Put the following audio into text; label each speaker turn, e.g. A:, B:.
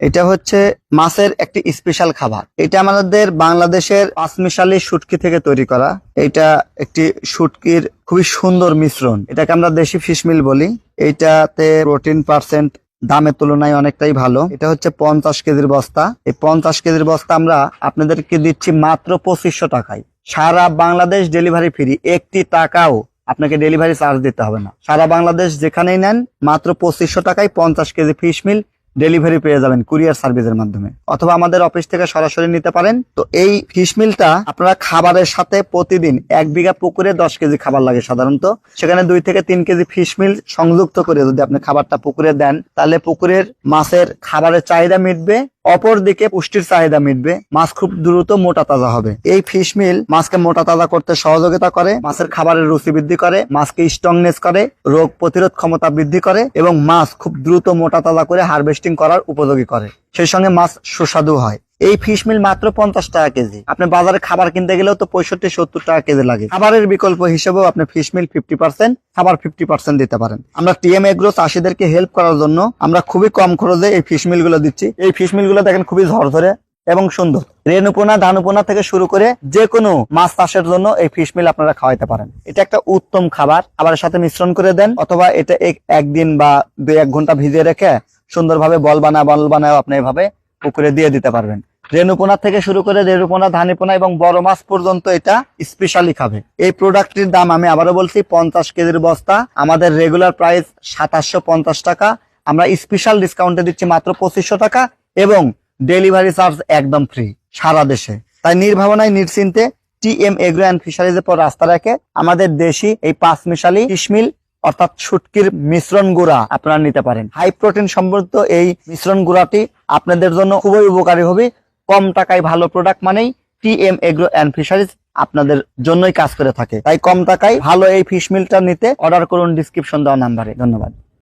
A: এটা হচ্ছে মাছের একটি স্পেশাল খাবার। এটা আমাদের বাংলাদেশের পাঁচমিশালি শুটকি থেকে তৈরি করা। এটা একটি শুটকির খুবই সুন্দর মিশ্রণ। এটাকে আমরা দেশি ফিশ মিল বলি। এইটাতে প্রোটিন পার্সেন্ট দামের তুলনায় অনেকটাই ভালো। এটা হচ্ছে 50 কেজির বস্তা। এই 50 কেজির বস্তা আমরা আপনাদেরকে দিচ্ছি মাত্র 2500 টাকায়। সারা বাংলাদেশ ডেলিভারি ফ্রি, একটি টাকাও আপনাকে ডেলিভারি চার্জ দিতে হবে না। সারা বাংলাদেশ যেখানেই নেন মাত্র 2500 টাকায় 50 কেজি ফিশ মিল ডেলিভারি পেয়ে যাবেন কুরিয়ার সার্ভিসের মাধ্যমে, অথবা আমাদের অফিস থেকে সরাসরি নিতে পারেন। তো এই ফিশ মিলটা আপনারা খাবারের সাথে প্রতিদিন 1 বিঘা পুকুরে 10 কেজি খাবার লাগে সাধারণত, সেখানে 2 থেকে 3 কেজি ফিশ মিল সংযুক্ত করে যদি আপনি খাবারটা পুকুরে দেন, তাহলে পুকুরের মাছের খাবারের চাহিদা মিটবে, অপরদিকে পুষ্টির চাহিদা মিটবে, মাছ খুব দ্রুত মোটা তাজা হবে। এই ফিশ মিল মাছকে মোটা তাজা করতে সহযোগিতা করে, মাছের খাবারের রুচি বৃদ্ধি করে, মাছকে স্ট্রংনেস করে, রোগ প্রতিরোধ ক্ষমতা বৃদ্ধি করে এবং মাছ খুব দ্রুত মোটা তাজা করে হারভেস্টিং করার উপযোগী করে। সেই সঙ্গে মাছ সুস্বাদু হয়। এই ফিশ মিল মাত্র 50 টাকা কেজি। আপনি বাজারে খাবার কিনতে গেলেও তো 65-70 টাকা কেজি লাগে। খাবারের বিকল্প হিসেবেও আপনি ফিশ মিল 50%, খাবার 50% দিতে পারেন। আমরা টিএম এগ্রো চাষীদেরকে হেল্প করার জন্য আমরা খুবই কম খরচে এই ফিশ মিল গুলো দিচ্ছি। এই ফিশ মিল গুলো দেখেন খুবই ঝরঝরে এবং সুন্দর। রেণুপোনা, ধানুপোনা থেকে শুরু করে যে কোনো মাছ চাষের জন্য এই ফিশ মিল আপনারা খাওয়াইতে পারেন। এটা একটা উত্তম খাবার। খাবারের সাথে মিশ্রণ করে দেন, অথবা এটা একদিন বা 2-1 ঘন্টা ভিজিয়ে রেখে সুন্দরভাবে বল বানায় আপনি এভাবে পুকুরে দিয়ে দিতে পারবেন। রেণুপোনা থেকে শুরু করে রেণুপোনা, ধানিপোনা এবং বড় মাছ পর্যন্ত এটা স্পেশালি খাবে। এই প্রোডাক্টটির দাম আমি আবারও বলছি, 50 কেজির বস্তা আমাদের রেগুলার প্রাইস 2750 টাকা। আমরা স্পেশাল ডিসকাউন্টে দিচ্ছি মাত্র 2500 টাকা এবং ডেলিভারি চার্জ একদম ফ্রি সারা দেশে। তাই নির্ভাবনায় নিশ্চিন্তে টিএম এগ্রো অ্যান্ড ফিশারিজের পর রাস্তা রেখে আমাদের দেশি এই 5 মিশালি ফিশ মিল অর্থাৎ শুটকির মিশ্রণ গুঁড়া আপনারা নিতে পারেন। হাই প্রোটিন সমৃদ্ধ এই মিশ্রণ গুঁড়াটি আপনাদের জন্য খুবই উপকারী হবে। কম টাকায় ভালো প্রোডাক্ট মানেই টিএম এগ্রো অ্যান্ড ফিশারিজ আপনাদের জন্যই কাজ করে থাকে। তাই কম টাকায় ভালো এই ফিশ মিলটা নিতে অর্ডার করুন ডিসক্রিপশন দেওয়া নাম্বারে। ধন্যবাদ।